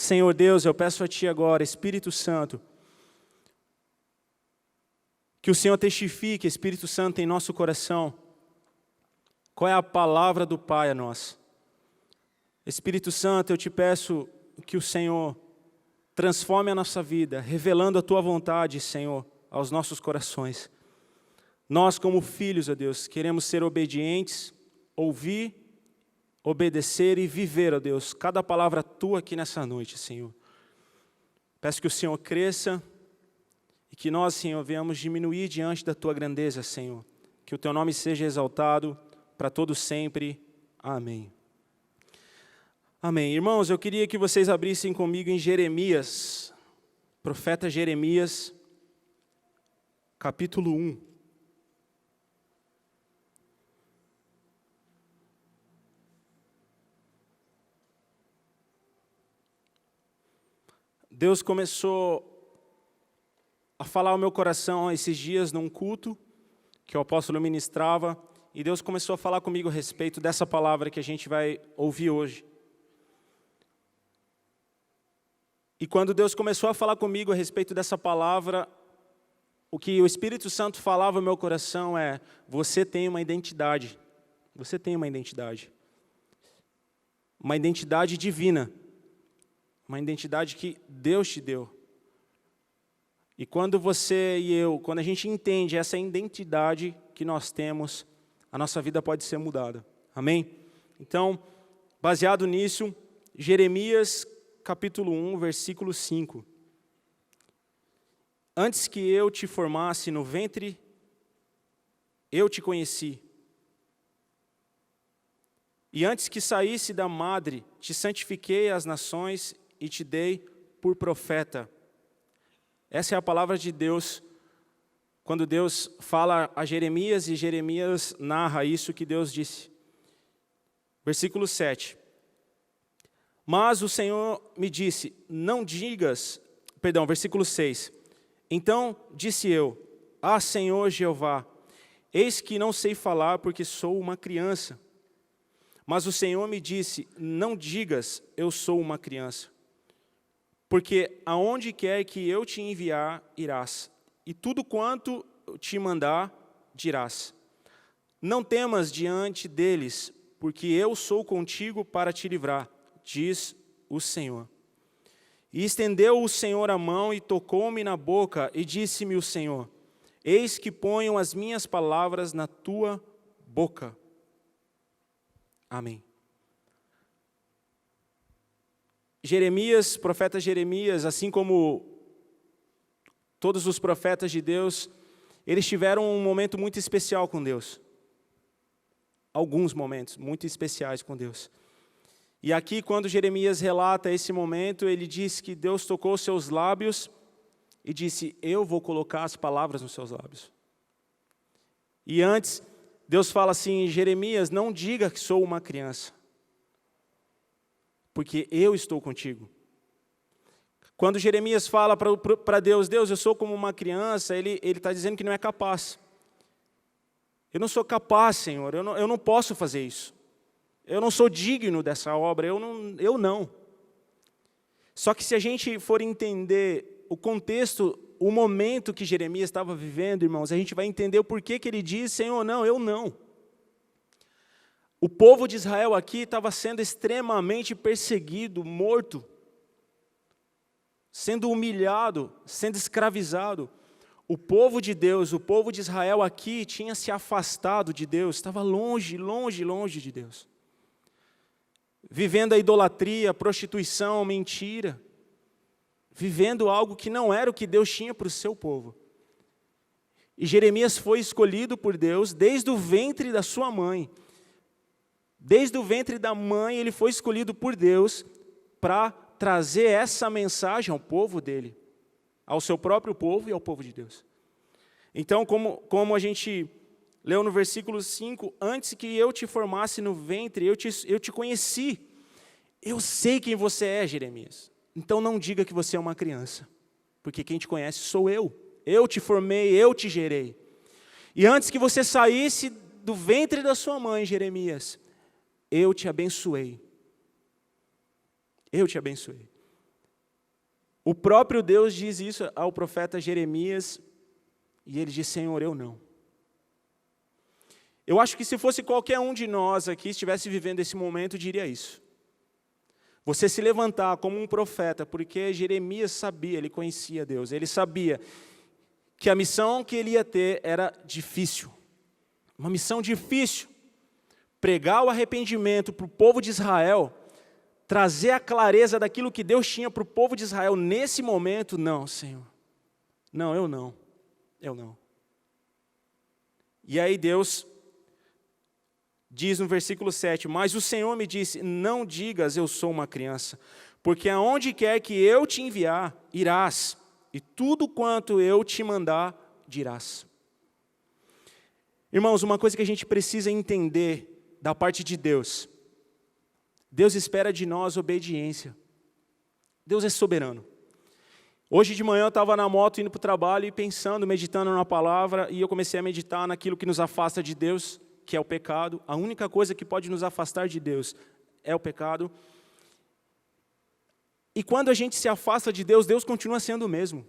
Senhor Deus, eu peço a Ti agora, Espírito Santo, que o Senhor testifique, Espírito Santo, em nosso coração, qual é a palavra do Pai a nós. Espírito Santo, eu te peço que o Senhor transforme a nossa vida, revelando a Tua vontade, Senhor, aos nossos corações. Nós, como filhos, ó Deus, queremos ser obedientes, ouvir, obedecer e viver, ó Deus, cada palavra Tua aqui nessa noite, Senhor. Peço que o Senhor cresça e que nós, Senhor, venhamos diminuir diante da Tua grandeza, Senhor. Que o Teu nome seja exaltado para todos sempre. Amém. Amém. Irmãos, eu queria que vocês abrissem comigo em Jeremias, profeta Jeremias, capítulo 1. Deus começou a falar ao meu coração esses dias num culto que o apóstolo ministrava, e Deus começou a falar comigo a respeito dessa palavra que a gente vai ouvir hoje. E quando Deus começou a falar comigo a respeito dessa palavra, o que o Espírito Santo falava no meu coração é: você tem uma identidade. Você tem uma identidade. Uma identidade divina. Uma identidade que Deus te deu. E quando você e eu, quando a gente entende essa identidade que nós temos, a nossa vida pode ser mudada. Amém? Então, baseado nisso, Jeremias capítulo 1, versículo 5. Antes que eu te formasse no ventre, eu te conheci. E antes que saísse da madre, te santifiquei às nações e te dei por profeta. Essa é a palavra de Deus, quando Deus fala a Jeremias, e Jeremias narra isso que Deus disse. Versículo 7. Mas o Senhor me disse, versículo 6. Então disse eu, Senhor Jeová, eis que não sei falar porque sou uma criança. Mas o Senhor me disse, não digas, eu sou uma criança. Porque aonde quer que eu te enviar, irás, e tudo quanto te mandar, dirás. Não temas diante deles, porque eu sou contigo para te livrar, diz o Senhor. E estendeu o Senhor a mão e tocou-me na boca, e disse-me o Senhor, eis que ponho as minhas palavras na tua boca. Amém. Jeremias, profeta Jeremias, assim como todos os profetas de Deus, eles tiveram um momento muito especial com Deus. Alguns momentos muito especiais com Deus. E aqui, quando Jeremias relata esse momento, ele diz que Deus tocou seus lábios e disse, eu vou colocar as palavras nos seus lábios. E antes, Deus fala assim, Jeremias, não diga que sou uma criança, porque eu estou contigo. Quando Jeremias fala para Deus, Deus, eu sou como uma criança, ele está dizendo que não é capaz. Eu não sou capaz, Senhor, eu não posso fazer isso. Eu não sou digno dessa obra, eu não. Só que se a gente for entender o contexto, o momento que Jeremias estava vivendo, irmãos, a gente vai entender o porquê que ele diz, Senhor, não, eu não. O povo de Israel aqui estava sendo extremamente perseguido, morto, sendo humilhado, sendo escravizado. O povo de Deus, o povo de Israel aqui tinha se afastado de Deus, estava longe, longe, longe de Deus. Vivendo a idolatria, a prostituição, mentira. Vivendo algo que não era o que Deus tinha para o seu povo. E Jeremias foi escolhido por Deus desde o ventre da sua mãe. Desde o ventre da mãe, ele foi escolhido por Deus para trazer essa mensagem ao povo dele, ao seu próprio povo e ao povo de Deus. Então, como a gente leu no versículo 5, antes que eu te formasse no ventre, eu te conheci. Eu sei quem você é, Jeremias. Então não diga que você é uma criança, porque quem te conhece sou eu. Eu te formei, eu te gerei. E antes que você saísse do ventre da sua mãe, Jeremias, eu te abençoei. Eu te abençoei. O próprio Deus diz isso ao profeta Jeremias, e ele diz: Senhor, eu não. Eu acho que se fosse qualquer um de nós aqui, estivesse vivendo esse momento, diria isso. Você se levantar como um profeta, porque Jeremias sabia, ele conhecia Deus, ele sabia que a missão que ele ia ter era difícil. Uma missão difícil. Pregar o arrependimento para o povo de Israel, trazer a clareza daquilo que Deus tinha para o povo de Israel nesse momento, não, Senhor. Não, eu não. Eu não. E aí Deus diz no versículo 7, mas o Senhor me disse, não digas eu sou uma criança, porque aonde quer que eu te enviar, irás, e tudo quanto eu te mandar, dirás. Irmãos, uma coisa que a gente precisa entender da parte de Deus, Deus espera de nós obediência. Deus é soberano. Hoje de manhã eu estava na moto indo para o trabalho e pensando, meditando na palavra, e eu comecei a meditar naquilo que nos afasta de Deus, que é o pecado. A única coisa que pode nos afastar de Deus é o pecado. E quando a gente se afasta de Deus, Deus continua sendo o mesmo.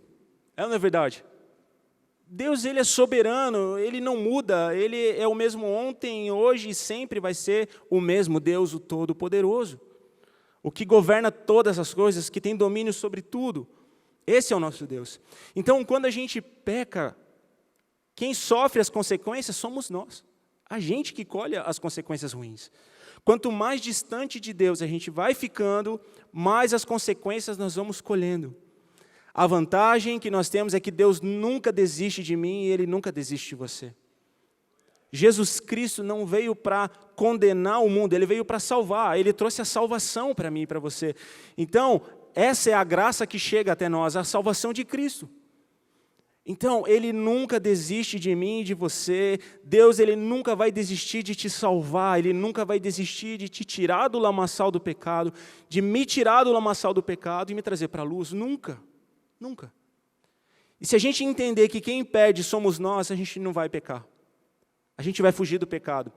É ou não é verdade? Deus, ele é soberano, ele não muda, ele é o mesmo ontem, hoje e sempre vai ser o mesmo Deus, o Todo-Poderoso. O que governa todas as coisas, que tem domínio sobre tudo. Esse é o nosso Deus. Então, quando a gente peca, quem sofre as consequências somos nós. A gente que colhe as consequências ruins. Quanto mais distante de Deus a gente vai ficando, mais as consequências nós vamos colhendo. A vantagem que nós temos é que Deus nunca desiste de mim e Ele nunca desiste de você. Jesus Cristo não veio para condenar o mundo, Ele veio para salvar. Ele trouxe a salvação para mim e para você. Então, essa é a graça que chega até nós, a salvação de Cristo. Então, Ele nunca desiste de mim e de você. Deus, Ele nunca vai desistir de te salvar. Ele nunca vai desistir de te tirar do lamaçal do pecado, de me tirar do lamaçal do pecado e me trazer para a luz. Nunca. Nunca. E se a gente entender que quem perde somos nós, a gente não vai pecar. A gente vai fugir do pecado.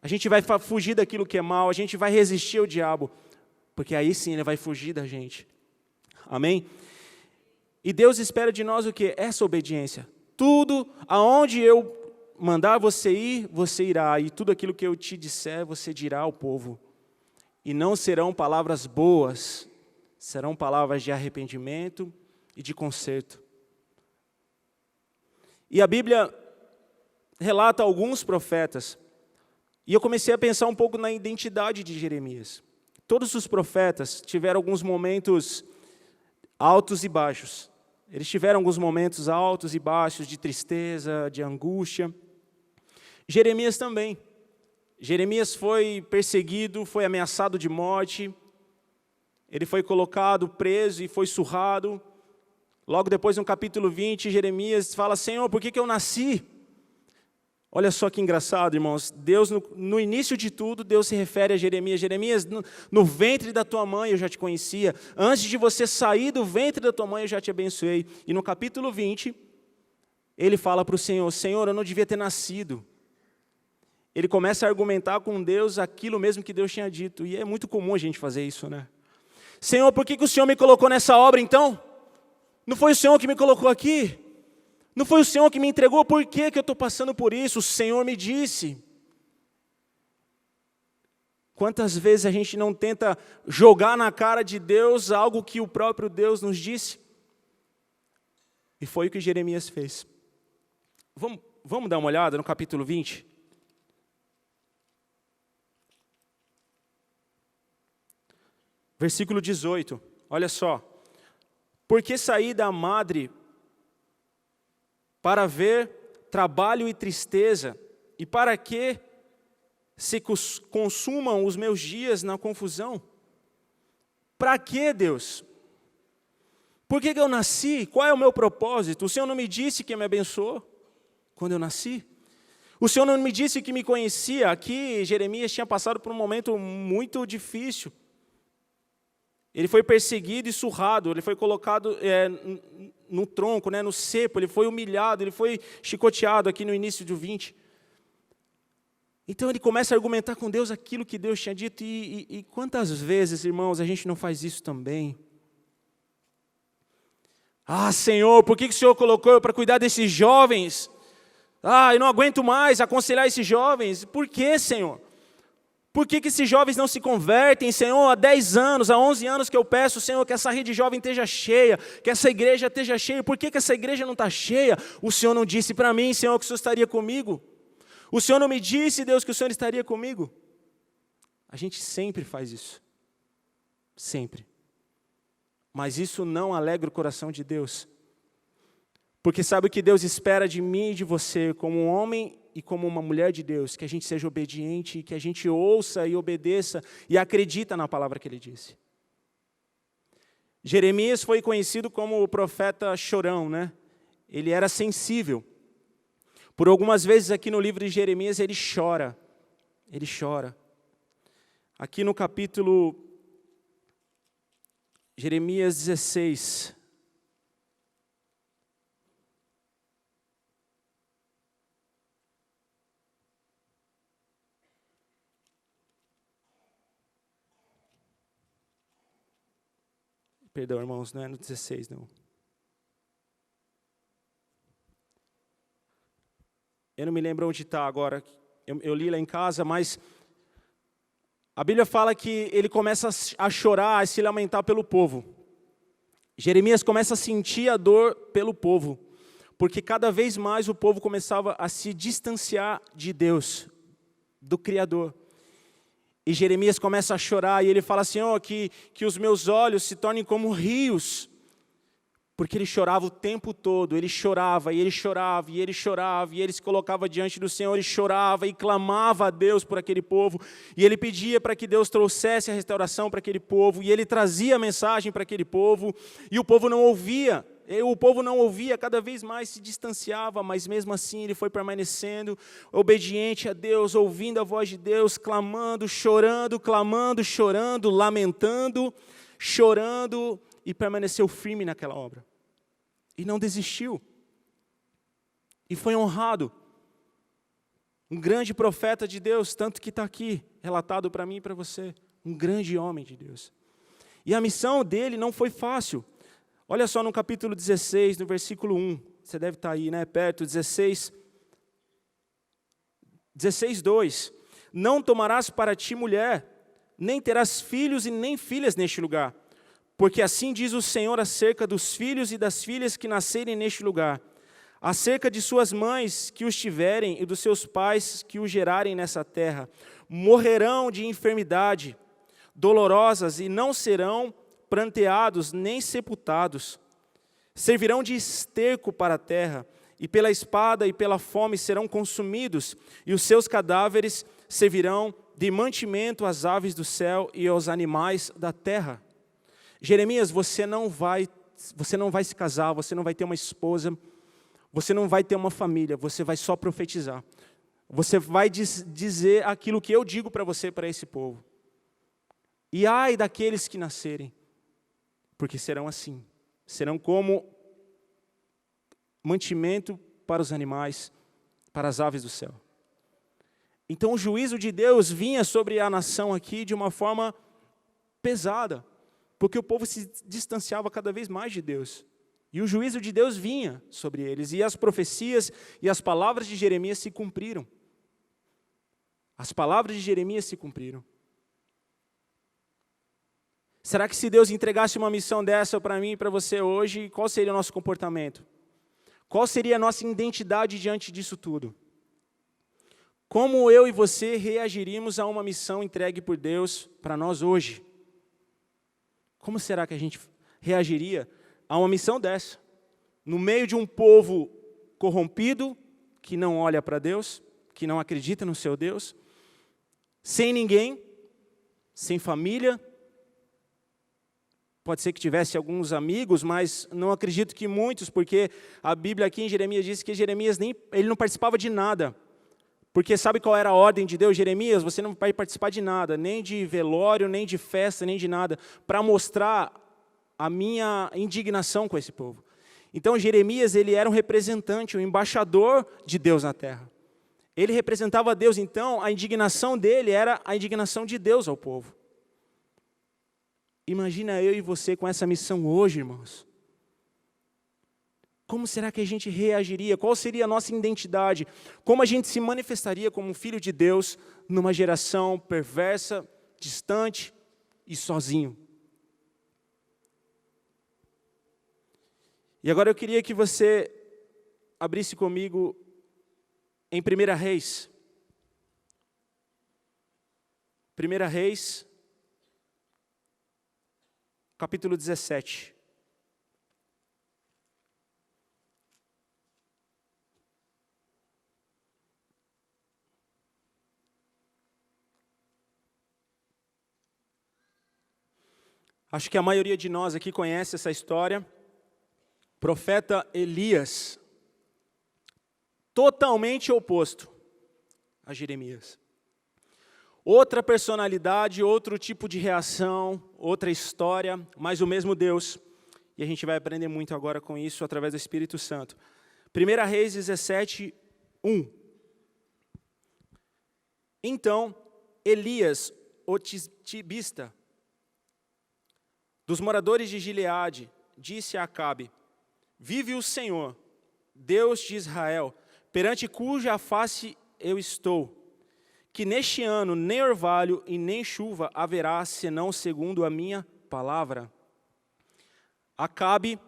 A gente vai fugir daquilo que é mal. A gente vai resistir ao diabo. Porque aí sim ele vai fugir da gente. Amém? E Deus espera de nós o quê? Essa obediência. Tudo aonde eu mandar você ir, você irá. E tudo aquilo que eu te disser, você dirá ao povo. E não serão palavras boas. Serão palavras de arrependimento e de conserto. E a Bíblia relata alguns profetas, e eu comecei a pensar um pouco na identidade de Jeremias. Todos os profetas tiveram alguns momentos altos e baixos. Eles tiveram alguns momentos altos e baixos de tristeza, de angústia. Jeremias também. Jeremias foi perseguido, foi ameaçado de morte, ele foi colocado preso e foi surrado. Logo depois, no capítulo 20, Jeremias fala, Senhor, por que eu nasci? Olha só que engraçado, irmãos. Deus, no início de tudo, Deus se refere a Jeremias. Jeremias, no ventre da tua mãe eu já te conhecia. Antes de você sair do ventre da tua mãe, eu já te abençoei. E no capítulo 20, ele fala para o Senhor, Senhor, eu não devia ter nascido. Ele começa a argumentar com Deus aquilo mesmo que Deus tinha dito. E é muito comum a gente fazer isso, né? Senhor, por que o Senhor me colocou nessa obra, então? Não foi o Senhor que me colocou aqui? Não foi o Senhor que me entregou? Por que eu estou passando por isso? O Senhor me disse. Quantas vezes a gente não tenta jogar na cara de Deus algo que o próprio Deus nos disse? E foi o que Jeremias fez. Vamos dar uma olhada no capítulo 20? Versículo 18, olha só. Porque saí da madre para ver trabalho e tristeza, e para que se consumam os meus dias na confusão? Para que, Deus? Por que eu nasci? Qual é o meu propósito? O Senhor não me disse que me abençoou quando eu nasci? O Senhor não me disse que me conhecia? Aqui, Jeremias tinha passado por um momento muito difícil. Ele foi perseguido e surrado, ele foi colocado no tronco, no cepo, ele foi humilhado, ele foi chicoteado aqui no início do 20. Então ele começa a argumentar com Deus aquilo que Deus tinha dito, e quantas vezes, irmãos, a gente não faz isso também? Ah, Senhor, por que o Senhor colocou eu para cuidar desses jovens? Ah, eu não aguento mais aconselhar esses jovens. Por que, Senhor? Por que esses jovens não se convertem, Senhor? Há 10 anos, há 11 anos que eu peço, Senhor, que essa rede jovem esteja cheia, que essa igreja esteja cheia. Por que essa igreja não está cheia? O Senhor não disse para mim, Senhor, que o Senhor estaria comigo. O Senhor não me disse, Deus, que o Senhor estaria comigo. A gente sempre faz isso. Sempre. Mas isso não alegra o coração de Deus. Porque sabe o que Deus espera de mim e de você, como um homem e como uma mulher de Deus? Que a gente seja obediente, que a gente ouça e obedeça e acredita na palavra que Ele disse. Jeremias foi conhecido como o profeta chorão, né? Ele era sensível. Por algumas vezes aqui no livro de Jeremias ele chora. Ele chora. Aqui no capítulo Jeremias 16. Perdão, irmãos, não é no 16, não. Eu não me lembro onde está agora. Eu li lá em casa, mas a Bíblia fala que ele começa a chorar, a se lamentar pelo povo. Jeremias começa a sentir a dor pelo povo, porque cada vez mais o povo começava a se distanciar de Deus, do Criador. E Jeremias começa a chorar e ele fala assim, que os meus olhos se tornem como rios. Porque ele chorava o tempo todo, ele chorava, e ele chorava, e ele chorava, e ele se colocava diante do Senhor, e chorava, e clamava a Deus por aquele povo, e ele pedia para que Deus trouxesse a restauração para aquele povo, e ele trazia a mensagem para aquele povo, e o povo não ouvia, cada vez mais se distanciava, mas mesmo assim ele foi permanecendo, obediente a Deus, ouvindo a voz de Deus, clamando, chorando, lamentando, chorando, e permaneceu firme naquela obra. E não desistiu. E foi honrado. Um grande profeta de Deus, tanto que está aqui, relatado para mim e para você. Um grande homem de Deus. E a missão dele não foi fácil. Olha só no capítulo 16, no versículo 1. Você deve estar aí, né? Perto, 16, 2. Não tomarás para ti mulher, nem terás filhos e nem filhas neste lugar. Porque assim diz o Senhor acerca dos filhos e das filhas que nascerem neste lugar, acerca de suas mães que os tiverem e dos seus pais que os gerarem nessa terra, morrerão de enfermidade, dolorosas, e não serão pranteados nem sepultados. Servirão de esterco para a terra, e pela espada e pela fome serão consumidos, e os seus cadáveres servirão de mantimento às aves do céu e aos animais da terra. Jeremias, você não vai se casar, você não vai ter uma esposa, você não vai ter uma família, você vai só profetizar. Você vai dizer aquilo que eu digo para você, para esse povo. E ai daqueles que nascerem, porque serão assim, serão como mantimento para os animais, para as aves do céu. Então o juízo de Deus vinha sobre a nação aqui de uma forma pesada, porque o povo se distanciava cada vez mais de Deus. E o juízo de Deus vinha sobre eles. E as profecias e as palavras de Jeremias se cumpriram. As palavras de Jeremias se cumpriram. Será que se Deus entregasse uma missão dessa para mim e para você hoje, qual seria o nosso comportamento? Qual seria a nossa identidade diante disso tudo? Como eu e você reagiríamos a uma missão entregue por Deus para nós hoje? Como será que a gente reagiria a uma missão dessa? No meio de um povo corrompido, que não olha para Deus, que não acredita no seu Deus, sem ninguém, sem família. Pode ser que tivesse alguns amigos, mas não acredito que muitos, porque a Bíblia aqui em Jeremias diz que Jeremias ele não participava de nada. Porque sabe qual era a ordem de Deus? Jeremias, você não vai participar de nada, nem de velório, nem de festa, nem de nada, para mostrar a minha indignação com esse povo. Então Jeremias, ele era um representante, um embaixador de Deus na terra. Ele representava Deus, então a indignação dele era a indignação de Deus ao povo. Imagina eu e você com essa missão hoje, irmãos. Como será que a gente reagiria? Qual seria a nossa identidade? Como a gente se manifestaria como um filho de Deus numa geração perversa, distante e sozinho? E agora eu queria que você abrisse comigo em 1 Reis. 1 Reis, capítulo 17. Acho que a maioria de nós aqui conhece essa história. Profeta Elias, totalmente oposto a Jeremias. Outra personalidade, outro tipo de reação, outra história, mas o mesmo Deus. E a gente vai aprender muito agora com isso através do Espírito Santo. 1 Reis 17, 1. Então, Elias, o tibista, dos moradores de Gileade, disse a Acabe: vive o Senhor, Deus de Israel, perante cuja face eu estou, que neste ano nem orvalho e nem chuva haverá, senão segundo a minha palavra. Acabe,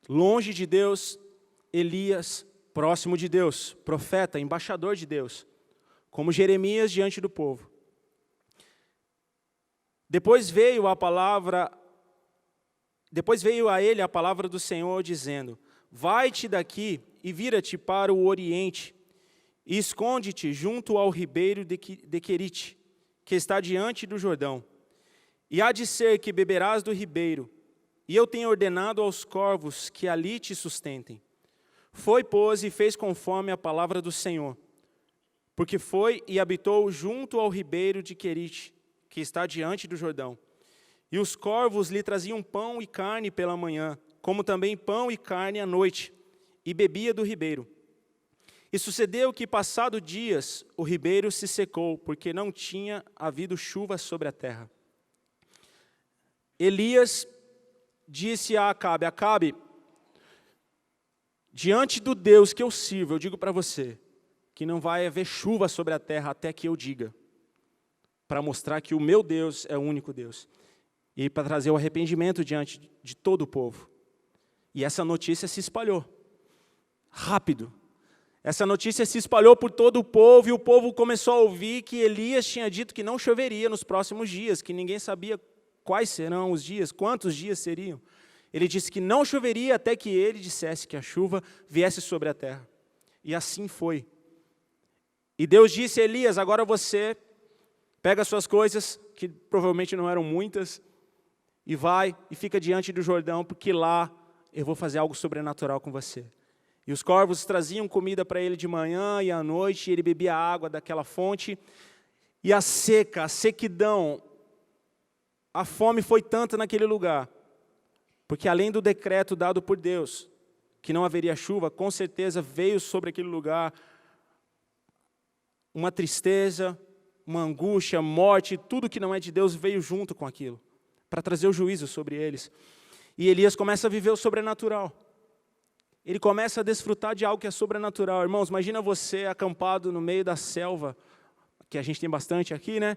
longe de Deus, Elias, próximo de Deus, profeta, embaixador de Deus, como Jeremias diante do povo. Depois veio a ele a palavra do Senhor, dizendo: vai-te daqui e vira-te para o oriente, e esconde-te junto ao ribeiro de Querite, que está diante do Jordão. E há de ser que beberás do ribeiro, e eu tenho ordenado aos corvos que ali te sustentem. Foi, pois, e fez conforme a palavra do Senhor, porque foi e habitou junto ao ribeiro de Querite, que está diante do Jordão. E os corvos lhe traziam pão e carne pela manhã, como também pão e carne à noite, e bebia do ribeiro. E sucedeu que, passado dias, o ribeiro se secou, porque não tinha havido chuva sobre a terra. Elias disse a Acabe: Acabe, diante do Deus que eu sirvo, eu digo para você, que não vai haver chuva sobre a terra até que eu diga, para mostrar que o meu Deus é o único Deus, e para trazer o arrependimento diante de todo o povo. E essa notícia se espalhou, rápido. Essa notícia se espalhou por todo o povo, e o povo começou a ouvir que Elias tinha dito que não choveria nos próximos dias, que ninguém sabia quais serão os dias, quantos dias seriam. Ele disse que não choveria até que ele dissesse que a chuva viesse sobre a terra. E assim foi. E Deus disse a Elias: agora você pega as suas coisas, que provavelmente não eram muitas, e vai e fica diante do Jordão, porque lá eu vou fazer algo sobrenatural com você. E os corvos traziam comida para ele de manhã e à noite, e ele bebia água daquela fonte. E a seca, a sequidão, a fome foi tanta naquele lugar, porque além do decreto dado por Deus, que não haveria chuva, com certeza veio sobre aquele lugar uma tristeza, uma angústia, morte, tudo que não é de Deus veio junto com aquilo, para trazer o juízo sobre eles. E Elias começa a viver o sobrenatural. Ele começa a desfrutar de algo que é sobrenatural. Irmãos, imagina você acampado no meio da selva, que a gente tem bastante aqui, né?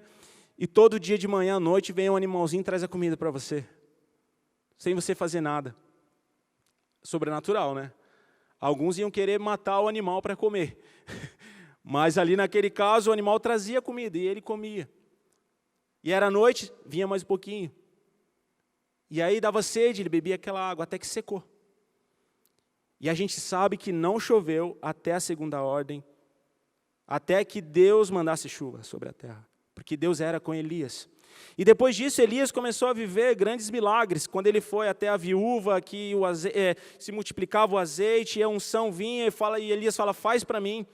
E todo dia de manhã à noite vem um animalzinho e traz a comida para você, sem você fazer nada. Sobrenatural, né? Alguns iam querer matar o animal para comer. Mas ali naquele caso o animal trazia comida e ele comia. E era noite, vinha mais um pouquinho. E aí dava sede, ele bebia aquela água até que secou. E a gente sabe que não choveu até a segunda ordem, até que Deus mandasse chuva sobre a terra, porque Deus era com Elias. E depois disso, Elias começou a viver grandes milagres, quando ele foi até a viúva, que se multiplicava o azeite, e a unção vinha, e Elias fala: faz para mim.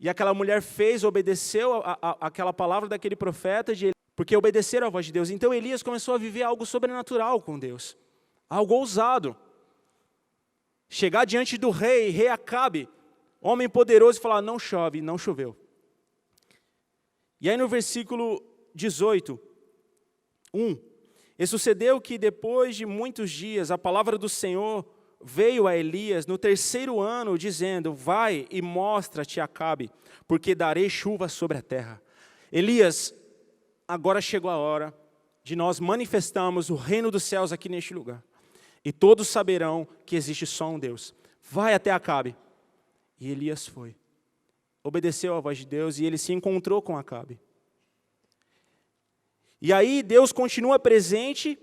E aquela mulher fez, obedeceu aquela palavra daquele profeta, porque obedeceram à voz de Deus. Então Elias começou a viver algo sobrenatural com Deus, algo ousado. Chegar diante do rei Acabe, homem poderoso, e falar: não chove, não choveu. E aí no versículo 18, 1, e sucedeu que depois de muitos dias a palavra do Senhor veio a Elias no 3º ano, dizendo: vai e mostra-te a Acabe, porque darei chuva sobre a terra. Elias, agora chegou a hora de nós manifestarmos o reino dos céus aqui neste lugar. E todos saberão que existe só um Deus. Vai até Acabe. E Elias foi. Obedeceu à voz de Deus e ele se encontrou com Acabe. E aí Deus continua presente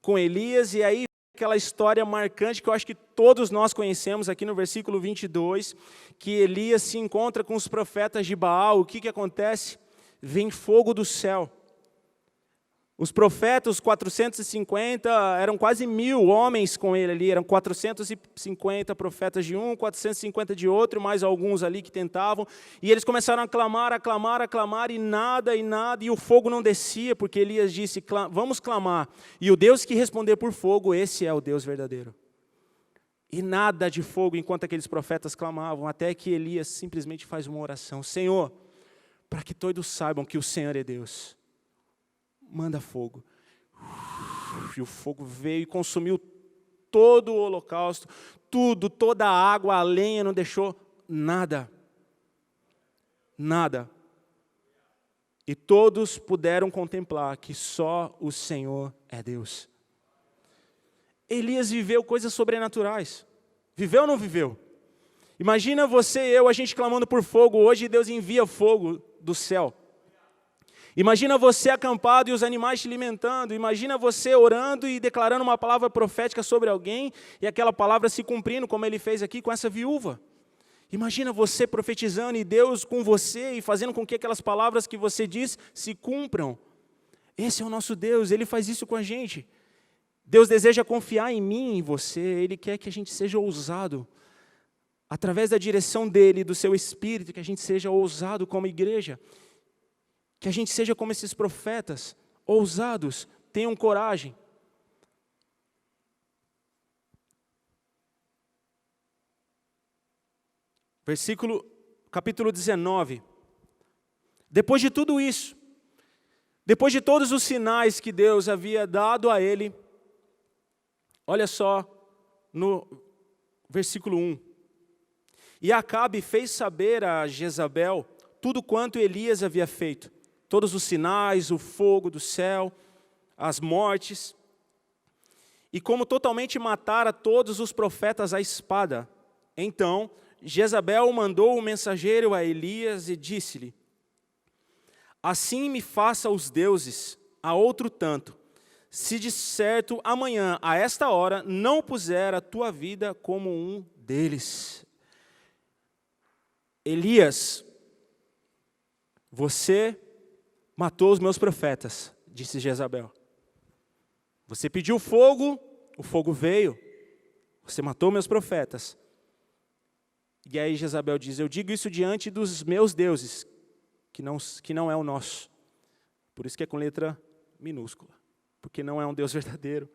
com Elias, e aí aquela história marcante que eu acho que todos nós conhecemos aqui no versículo 22, que Elias se encontra com os profetas de Baal. O que acontece? Vem fogo do céu. Os profetas, os 450, eram quase 1000 homens com ele ali, eram 450 profetas de um, 450 de outro, mais alguns ali que tentavam, e eles começaram a clamar, e nada, e o fogo não descia, porque Elias disse: vamos clamar, e o Deus que responder por fogo, esse é o Deus verdadeiro. E nada de fogo enquanto aqueles profetas clamavam, até que Elias simplesmente faz uma oração: Senhor, para que todos saibam que o Senhor é Deus, manda fogo. E o fogo veio e consumiu todo o holocausto, tudo, toda a água, a lenha, não deixou nada. Nada. E todos puderam contemplar que só o Senhor é Deus. Elias viveu coisas sobrenaturais. Viveu ou não viveu? Imagina você e eu, a gente clamando por fogo hoje, e Deus envia fogo do céu. Imagina você acampado e os animais te alimentando. Imagina você orando e declarando uma palavra profética sobre alguém e aquela palavra se cumprindo, como ele fez aqui com essa viúva. Imagina você profetizando e Deus com você e fazendo com que aquelas palavras que você diz se cumpram. Esse é o nosso Deus, Ele faz isso com a gente. Deus deseja confiar em mim e em você. Ele quer que a gente seja ousado. Através da direção dEle, do seu Espírito, que a gente seja ousado como igreja. Que a gente seja como esses profetas, ousados, tenham coragem. Capítulo 19. Depois de tudo isso, depois de todos os sinais que Deus havia dado a ele, olha só no versículo 1. E Acabe fez saber a Jezabel tudo quanto Elias havia feito. Todos os sinais, o fogo do céu, as mortes. E como totalmente matara todos os profetas à espada. Então, Jezabel mandou um mensageiro a Elias e disse-lhe: assim me faça os deuses, a outro tanto, se de certo amanhã, a esta hora, não puser a tua vida como um deles. Elias, você matou os meus profetas, disse Jezabel. Você pediu fogo, o fogo veio. Você matou meus profetas. E aí Jezabel diz: eu digo isso diante dos meus deuses, que não é o nosso. Por isso que é com letra minúscula, porque não é um Deus verdadeiro.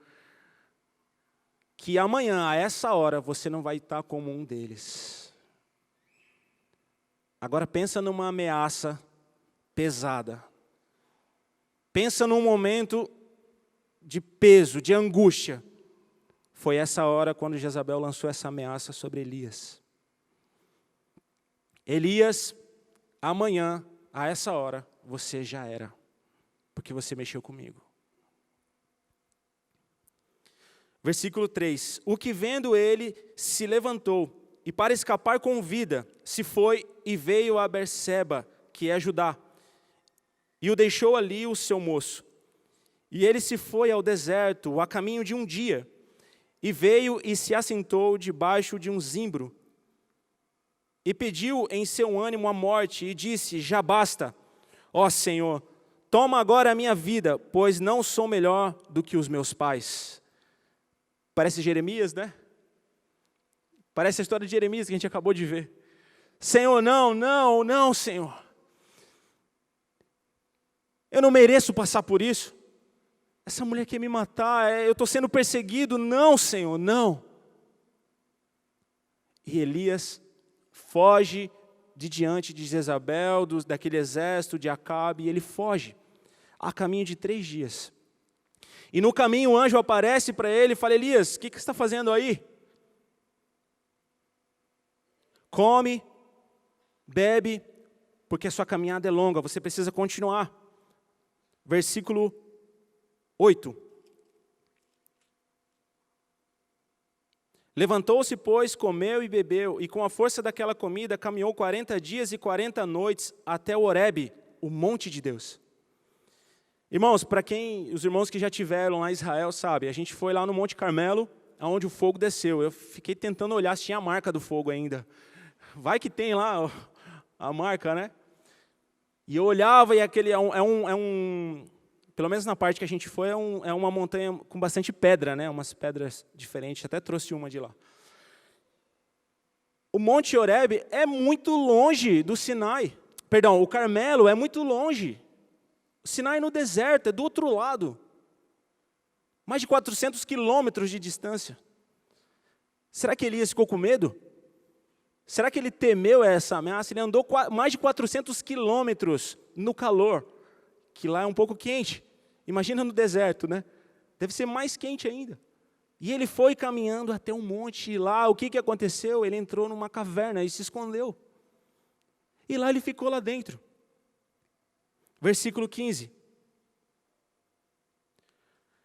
Que amanhã, a essa hora, você não vai estar como um deles. Agora pensa numa ameaça pesada. Pensa num momento de peso, de angústia. Foi essa hora quando Jezabel lançou essa ameaça sobre Elias. Elias, amanhã, a essa hora, você já era, porque você mexeu comigo. Versículo 3. O que vendo ele se levantou, e para escapar com vida, se foi e veio a Berseba, que é Judá. E o deixou ali o seu moço. E ele se foi ao deserto, a caminho de um dia, e veio e se assentou debaixo de um zimbro. E pediu em seu ânimo a morte, e disse: já basta, ó Senhor, toma agora a minha vida, pois não sou melhor do que os meus pais. Parece Jeremias, né? Parece a história de Jeremias que a gente acabou de ver. Senhor, não, Senhor. Eu não mereço passar por isso. Essa mulher quer me matar, eu estou sendo perseguido. Não, Senhor, não. E Elias foge de diante de Jezabel, daquele exército de Acabe, e ele foge a caminho de 3 dias. E no caminho o anjo aparece para ele e fala: Elias, o que você está fazendo aí? Come, bebe, porque a sua caminhada é longa, você precisa continuar. Versículo 8. Levantou-se, pois, comeu e bebeu, e com a força daquela comida caminhou 40 dias e 40 noites até o Horebe, o monte de Deus. Irmãos, para os irmãos que já tiveram lá em Israel, sabe, a gente foi lá no Monte Carmelo, onde o fogo desceu. Eu fiquei tentando olhar se tinha a marca do fogo ainda. Vai que tem lá a marca, né? E eu olhava e aquele pelo menos na parte que a gente foi, é uma montanha com bastante pedra, né? Umas pedras diferentes, até trouxe uma de lá. O Monte Horebe é muito longe do Sinai. Perdão, o Carmelo é muito longe. O Sinai é no deserto, é do outro lado. Mais de 400 quilômetros de distância. Será que Elias ficou com medo? Será que ele temeu essa ameaça? Ele andou mais de 400 quilômetros no calor, que lá é um pouco quente. Imagina no deserto, né? Deve ser mais quente ainda. E ele foi caminhando até um monte, e lá, o que aconteceu? Ele entrou numa caverna e se escondeu. E lá ele ficou lá dentro. Versículo 15.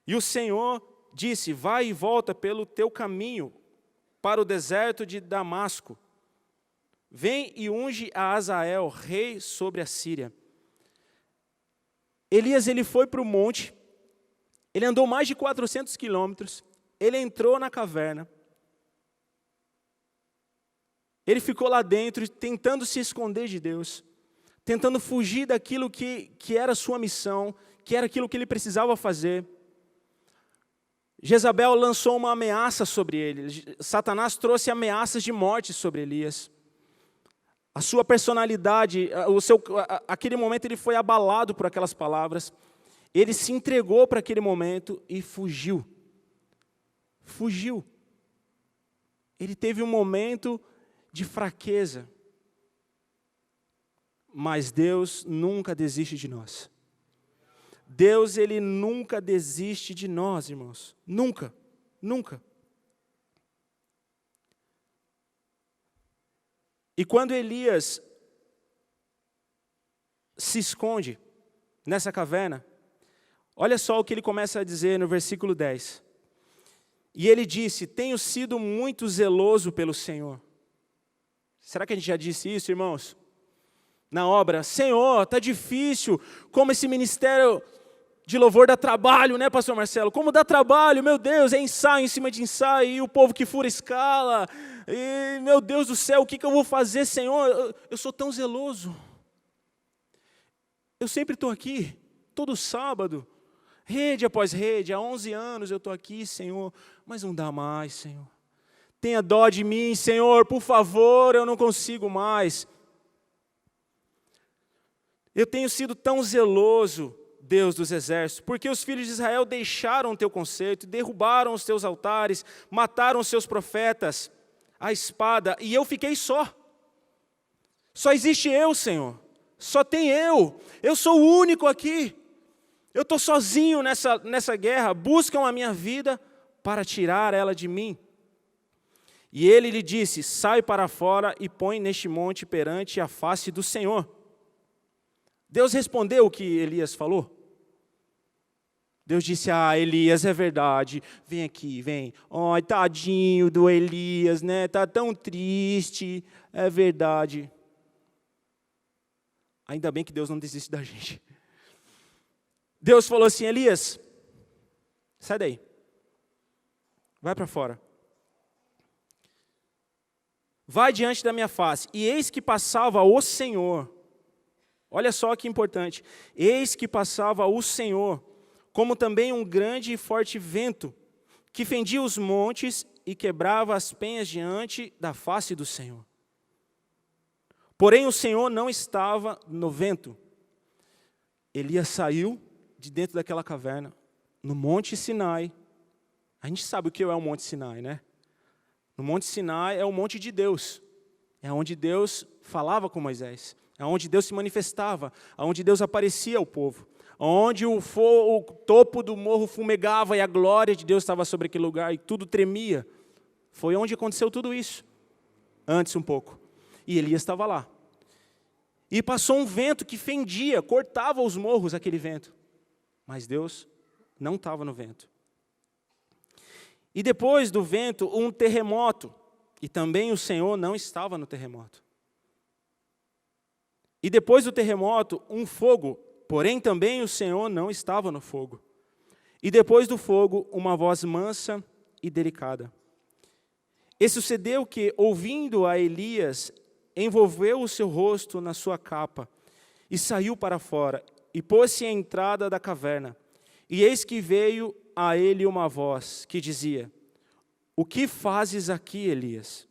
E o Senhor disse: vai e volta pelo teu caminho para o deserto de Damasco. Vem e unge a Azael, rei sobre a Síria. Elias, ele foi para o monte, ele andou mais de 400 quilômetros, ele entrou na caverna, ele ficou lá dentro tentando se esconder de Deus, tentando fugir daquilo que era a sua missão, que era aquilo que ele precisava fazer. Jezabel lançou uma ameaça sobre ele, Satanás trouxe ameaças de morte sobre Elias. A sua personalidade, aquele momento ele foi abalado por aquelas palavras, ele se entregou para aquele momento e fugiu. Fugiu. Ele teve um momento de fraqueza, mas Deus nunca desiste de nós. Deus, ele nunca desiste de nós, irmãos. Nunca, nunca. E quando Elias se esconde nessa caverna, olha só o que ele começa a dizer no versículo 10. E ele disse: tenho sido muito zeloso pelo Senhor. Será que a gente já disse isso, irmãos? Na obra: Senhor, está difícil, como esse ministério de louvor dá trabalho, né, pastor Marcelo? Como dá trabalho, meu Deus, é ensaio em cima de ensaio, e o povo que fura escala, e meu Deus do céu, o que eu vou fazer, Senhor? Eu sou tão zeloso. Eu sempre estou aqui, todo sábado, rede após rede, há 11 anos eu estou aqui, Senhor, mas não dá mais, Senhor. Tenha dó de mim, Senhor, por favor, eu não consigo mais. Eu tenho sido tão zeloso, Deus dos exércitos, porque os filhos de Israel deixaram o teu concerto, derrubaram os teus altares, mataram os seus profetas, a espada, e eu fiquei só. Só existe eu, Senhor. Só tem eu sou o único aqui. Eu estou sozinho nessa guerra, buscam a minha vida para tirar ela de mim. E ele lhe disse: sai para fora e põe neste monte perante a face do Senhor. Deus respondeu o que Elias falou. Deus disse: Elias, é verdade, vem aqui, vem. Ai, tadinho do Elias, né? Está tão triste, é verdade. Ainda bem que Deus não desiste da gente. Deus falou assim: Elias, sai daí, vai para fora. Vai diante da minha face. E eis que passava o Senhor. Olha só que importante. Eis que passava o Senhor, como também um grande e forte vento, que fendia os montes e quebrava as penhas diante da face do Senhor. Porém o Senhor não estava no vento. Elias saiu de dentro daquela caverna, no Monte Sinai. A gente sabe o que é o Monte Sinai, né? No Monte Sinai é o monte de Deus. É onde Deus falava com Moisés. É onde Deus se manifestava. É onde Deus aparecia ao povo. onde o topo do morro fumegava e a glória de Deus estava sobre aquele lugar e tudo tremia. Foi onde aconteceu tudo isso, antes um pouco. E Elias estava lá. E passou um vento que fendia, cortava os morros, aquele vento. Mas Deus não estava no vento. E depois do vento, um terremoto. E também o Senhor não estava no terremoto. E depois do terremoto, um fogo. Porém também o Senhor não estava no fogo. E depois do fogo, uma voz mansa e delicada. E sucedeu que, ouvindo a Elias, envolveu o seu rosto na sua capa, e saiu para fora, e pôs-se à entrada da caverna. E eis que veio a ele uma voz, que dizia: o que fazes aqui, Elias?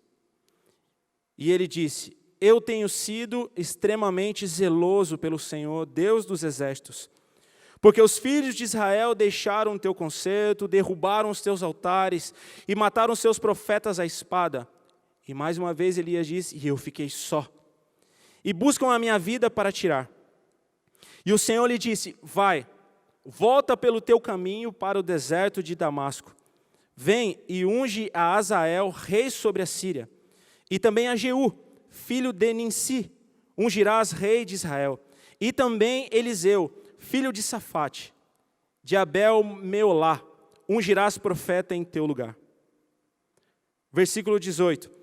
E ele disse: eu tenho sido extremamente zeloso pelo Senhor, Deus dos exércitos, porque os filhos de Israel deixaram o teu concerto, derrubaram os teus altares, e mataram os seus profetas à espada. E mais uma vez Elias disse: e eu fiquei só, e buscam a minha vida para tirar. E o Senhor lhe disse: vai, volta pelo teu caminho para o deserto de Damasco. Vem e unge a Azael, rei sobre a Síria, e também a Jeú, filho de Ninsi, ungirás rei de Israel. E também Eliseu, filho de Safate, de Abel-Meolá, ungirás profeta em teu lugar. Versículo 18.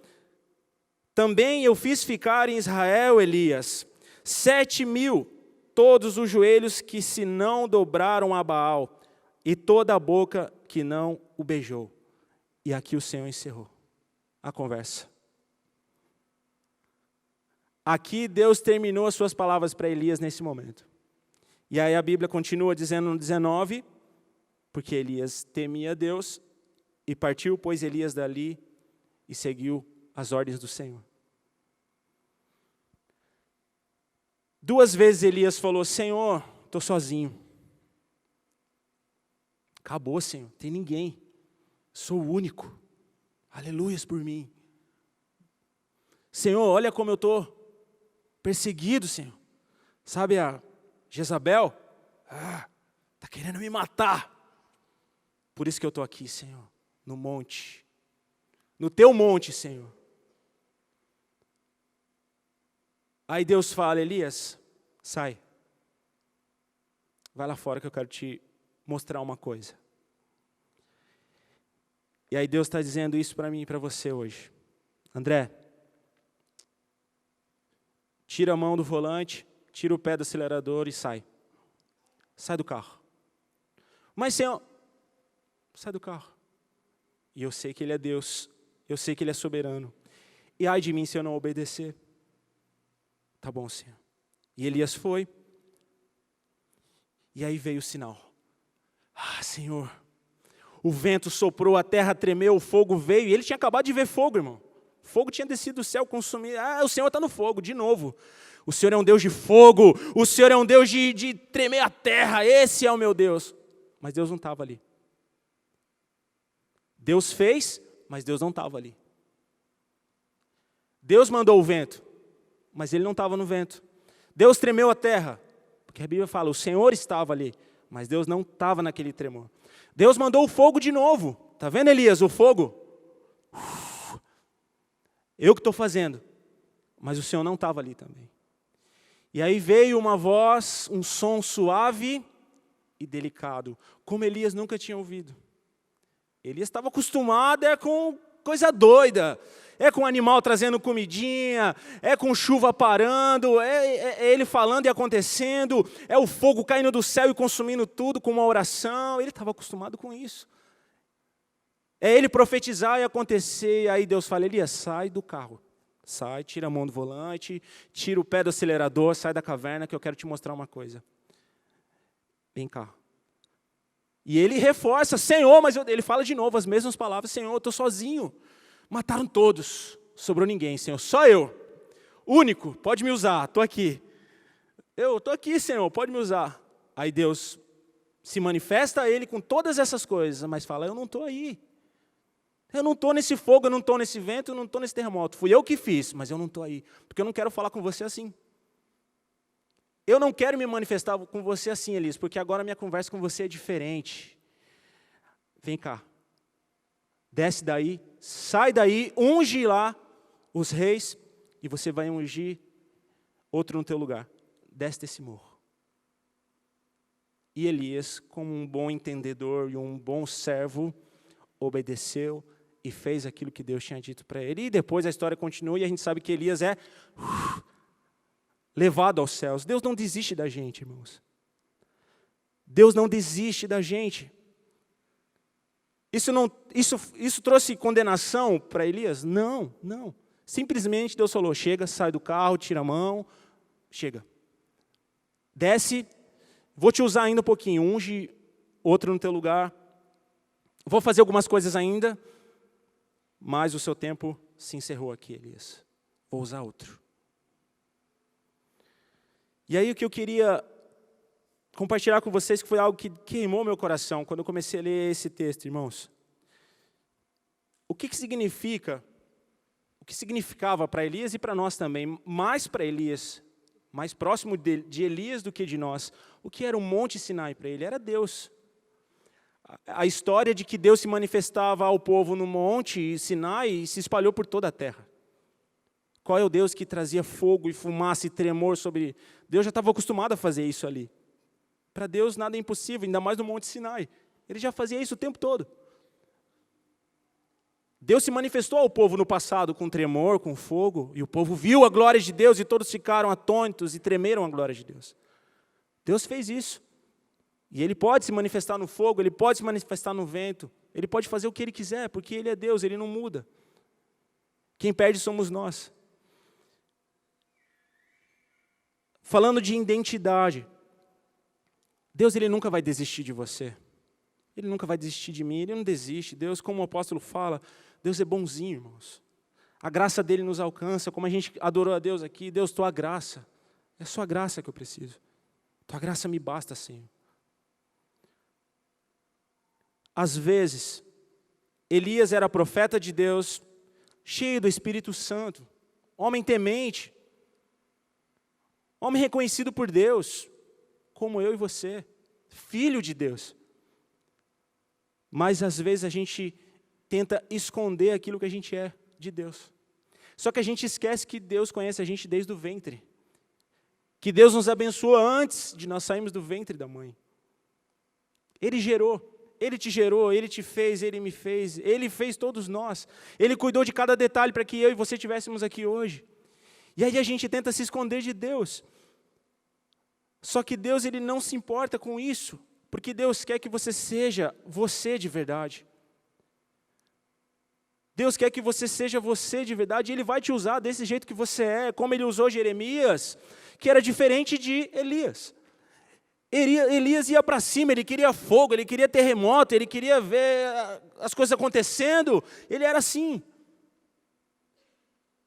Também eu fiz ficar em Israel, Elias, 7.000, todos os joelhos que se não dobraram a Baal, e toda a boca que não o beijou. E aqui o Senhor encerrou a conversa. Aqui Deus terminou as suas palavras para Elias nesse momento. E aí a Bíblia continua dizendo no 19, porque Elias temia Deus, e partiu, pois, Elias dali, e seguiu as ordens do Senhor. 2 vezes Elias falou: Senhor, estou sozinho. Acabou, Senhor, tem ninguém. Sou o único. Aleluias por mim. Senhor, olha como eu estou perseguido, Senhor. Sabe a Jezabel? Está querendo me matar. Por isso que eu estou aqui, Senhor, no monte. No teu monte, Senhor. Aí Deus fala: Elias, sai. Vai lá fora que eu quero te mostrar uma coisa. E aí Deus está dizendo isso para mim e para você hoje. André, tira a mão do volante, tira o pé do acelerador e sai. Sai do carro. Mas, Senhor, sai do carro. E eu sei que Ele é Deus. Eu sei que Ele é soberano. E ai de mim se eu não obedecer. Tá bom, Senhor. E Elias foi. E aí veio o sinal. Senhor, o vento soprou, a terra tremeu, o fogo veio. E ele tinha acabado de ver fogo, irmão. O fogo tinha descido do céu, consumido. O Senhor está no fogo, de novo. O Senhor é um Deus de fogo. O Senhor é um Deus de tremer a terra. Esse é o meu Deus. Mas Deus não estava ali. Deus fez, mas Deus não estava ali. Deus mandou o vento, mas Ele não estava no vento. Deus tremeu a terra, porque a Bíblia fala: o Senhor estava ali, mas Deus não estava naquele tremor. Deus mandou o fogo de novo. Está vendo, Elias, o fogo? Eu que estou fazendo, mas o Senhor não estava ali também. E aí veio uma voz, um som suave e delicado, como Elias nunca tinha ouvido. Elias estava acostumado com coisa doida. É com animal trazendo comidinha, é com chuva parando, é ele falando e acontecendo, é o fogo caindo do céu e consumindo tudo com uma oração. Ele estava acostumado com isso. É ele profetizar e acontecer, e aí Deus fala: Elias, sai do carro. Sai, tira a mão do volante, tira o pé do acelerador, sai da caverna que eu quero te mostrar uma coisa. Vem cá. E ele reforça: Senhor, mas ele fala de novo as mesmas palavras: Senhor, eu estou sozinho. Mataram todos, sobrou ninguém, Senhor, só eu, único, pode me usar, estou aqui. Eu estou aqui, Senhor, pode me usar. Aí Deus se manifesta a ele com todas essas coisas, mas fala: eu não estou aí. Eu não estou nesse fogo, eu não estou nesse vento, eu não estou nesse terremoto. Fui eu que fiz, mas eu não estou aí, porque eu não quero falar com você assim. eu não quero me manifestar com você assim, Elias, porque agora a minha conversa com você é diferente. Vem cá. Desce daí, sai daí, unge lá os reis, e você vai ungir outro no teu lugar. Desce desse morro. E Elias, como um bom entendedor e um bom servo, obedeceu e fez aquilo que Deus tinha dito para ele. E depois a história continua e a gente sabe que Elias é levado aos céus. Deus não desiste da gente, irmãos. Deus não desiste da gente. Isso trouxe condenação para Elias? Não, não. Simplesmente Deus falou, chega, sai do carro, tira a mão, chega. Desce, vou te usar ainda um pouquinho, unge outro no teu lugar. Vou fazer algumas coisas ainda, mas o seu tempo se encerrou aqui, Elias. Vou usar outro. E aí o que eu queria compartilhar com vocês, que foi algo que queimou meu coração, quando eu comecei a ler esse texto, irmãos. O que significa, o que significava para Elias e para nós também, mais para Elias, mais próximo de Elias do que de nós, o que era o Monte Sinai para ele? Era Deus. A história de que Deus se manifestava ao povo no Monte Sinai e se espalhou por toda a terra. Qual é o Deus que trazia fogo e fumaça e tremor sobre... Deus já estava acostumado a fazer isso ali. Para Deus nada é impossível, ainda mais no Monte Sinai. Ele já fazia isso o tempo todo. Deus se manifestou ao povo no passado com tremor, com fogo, e o povo viu a glória de Deus e todos ficaram atônitos e tremeram a glória de Deus. Deus fez isso. E Ele pode se manifestar no fogo, Ele pode se manifestar no vento, Ele pode fazer o que Ele quiser, porque Ele é Deus, Ele não muda. Quem perde somos nós. Falando de identidade, Deus ele nunca vai desistir de você. Ele nunca vai desistir de mim, Ele não desiste. Deus, como o apóstolo fala, Deus é bonzinho, irmãos. A graça dEle nos alcança, como a gente adorou a Deus aqui. Deus, Tua graça, é sua graça que eu preciso. Tua graça me basta, Senhor. Às vezes, Elias era profeta de Deus, cheio do Espírito Santo, homem temente, homem reconhecido por Deus, como eu e você, filho de Deus. Mas às vezes a gente tenta esconder aquilo que a gente é de Deus. Só que a gente esquece que Deus conhece a gente desde o ventre. Que Deus nos abençoou antes de nós sairmos do ventre da mãe. Ele gerou, Ele te gerou, Ele te fez, Ele me fez, Ele fez todos nós. Ele cuidou de cada detalhe para que eu e você estivéssemos aqui hoje. E aí a gente tenta se esconder de Deus. Só que Deus ele não se importa com isso, porque Deus quer que você seja você de verdade. Deus quer que você seja você de verdade, e Ele vai te usar desse jeito que você é, como Ele usou Jeremias, que era diferente de Elias. Elias ia para cima, ele queria fogo, ele queria terremoto, ele queria ver as coisas acontecendo, ele era assim.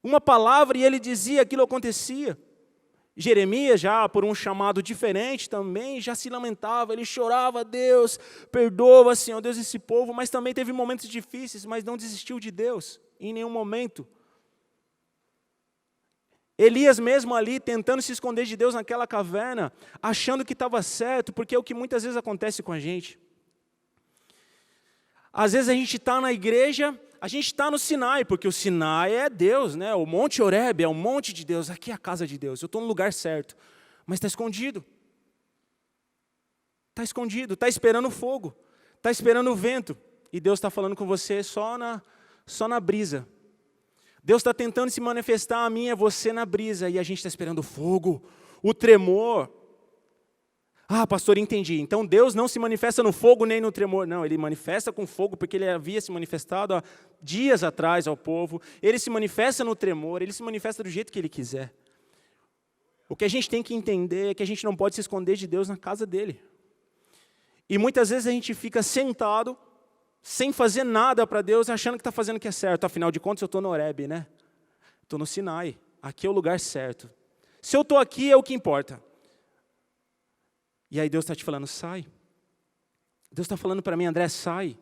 Uma palavra e ele dizia, aquilo acontecia. Jeremias, já por um chamado diferente também, já se lamentava, ele chorava, Deus, perdoa, Senhor, Deus, esse povo, mas também teve momentos difíceis, mas não desistiu de Deus, em nenhum momento. Elias mesmo ali, tentando se esconder de Deus naquela caverna, achando que estava certo, porque é o que muitas vezes acontece com a gente. Às vezes a gente está na igreja, a gente está no Sinai, porque o Sinai é Deus, né? O Monte Horebe é o monte de Deus, aqui é a casa de Deus, eu estou no lugar certo, mas está escondido. Está escondido, está esperando o fogo, está esperando o vento, e Deus está falando com você só na brisa. Deus está tentando se manifestar a mim e a você na brisa, e a gente está esperando o fogo, o tremor. Ah, pastor, entendi. Então Deus não se manifesta no fogo nem no tremor. Não, Ele manifesta com fogo porque Ele havia se manifestado há dias atrás ao povo. Ele se manifesta no tremor, Ele se manifesta do jeito que Ele quiser. O que a gente tem que entender é que a gente não pode se esconder de Deus na casa dEle. E muitas vezes a gente fica sentado, sem fazer nada para Deus, achando que está fazendo o que é certo. Afinal de contas, eu estou no Horebe, né? Estou no Sinai. Aqui é o lugar certo. Se eu estou aqui, é o que importa. E aí Deus está te falando, sai. Deus está falando para mim, André, sai.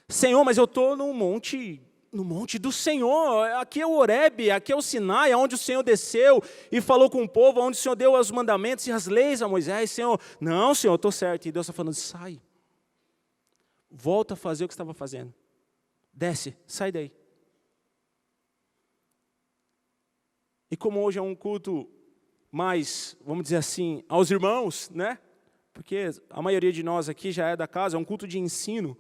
Senhor, mas eu estou num monte No monte do Senhor, aqui é o Horebe, aqui é o Sinai, onde o Senhor desceu e falou com o povo, onde o Senhor deu os mandamentos e as leis a Moisés. Senhor, não, Senhor, eu estou certo. E Deus está falando, sai. Volta a fazer o que estava fazendo. Desce, sai daí. E como hoje é um culto mais, vamos dizer assim, aos irmãos, né? Porque a maioria de nós aqui já é da casa, é um culto de ensino.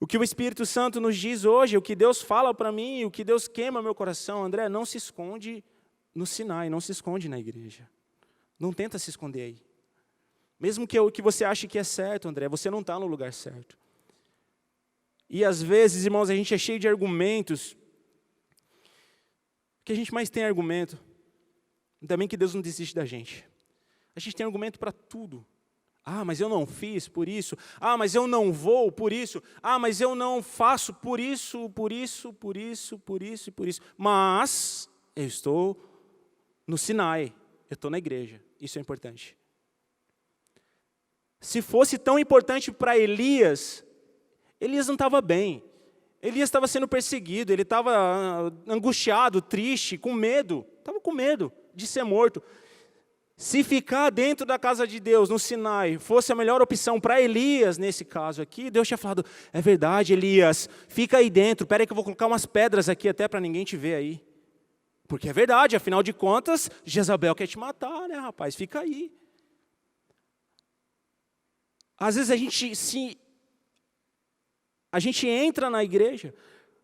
O que o Espírito Santo nos diz hoje, o que Deus fala para mim, o que Deus queima meu coração, André, não se esconde no Sinai, não se esconde na igreja. Não tenta se esconder aí. Mesmo que o que você ache que é certo, André, você não está no lugar certo. E às vezes, irmãos, a gente é cheio de argumentos. O que a gente mais tem argumento? Ainda bem que Deus não desiste da gente. A gente tem argumento para tudo. Ah, mas eu não fiz por isso. Ah, mas eu não vou por isso. Ah, mas eu não faço por isso, por isso, por isso, por isso e por isso. Mas eu estou no Sinai, eu estou na igreja. Isso é importante. Se fosse tão importante para Elias, Elias não estava bem. Elias estava sendo perseguido, ele estava angustiado, triste, com medo. Estava com medo de ser morto. Se ficar dentro da casa de Deus, no Sinai, fosse a melhor opção para Elias, nesse caso aqui, Deus tinha falado, é verdade, Elias, fica aí dentro, espera aí que eu vou colocar umas pedras aqui até para ninguém te ver aí. Porque é verdade, afinal de contas, Jezabel quer te matar, né, rapaz, fica aí. Às vezes a gente entra na igreja,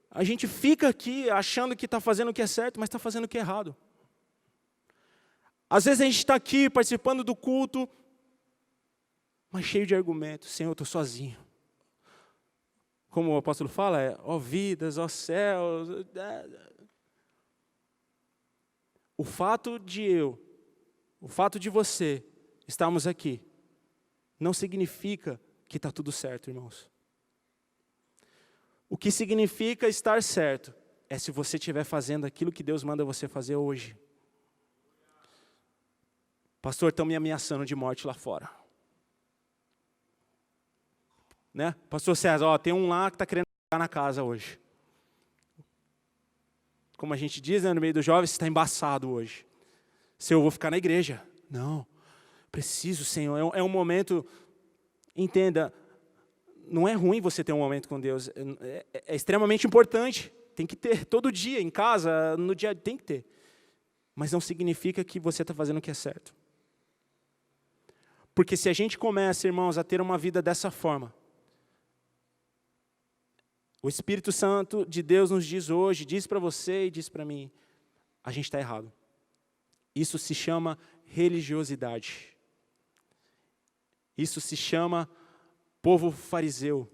a gente fica aqui achando que está fazendo o que é certo, mas está fazendo o que é errado. Às vezes a gente está aqui participando do culto, mas cheio de argumentos. Senhor, eu estou sozinho. Como o apóstolo fala, ó vidas, ó céus. O fato de você estarmos aqui, não significa que está tudo certo, irmãos. O que significa estar certo é se você estiver fazendo aquilo que Deus manda você fazer hoje. Pastor, estão me ameaçando de morte lá fora. Né? Pastor César, ó, tem um lá que está querendo ficar na casa hoje. Como a gente diz, né, no meio dos jovens, está embaçado hoje. Se eu vou ficar na igreja. Não, preciso, Senhor. É um momento, entenda, não é ruim você ter um momento com Deus. É extremamente importante. Tem que ter, todo dia, em casa, no dia, tem que ter. Mas não significa que você está fazendo o que é certo. Porque se a gente começa, irmãos, a ter uma vida dessa forma, o Espírito Santo de Deus nos diz hoje, diz para você e diz para mim, a gente está errado. Isso se chama religiosidade. Isso se chama povo fariseu.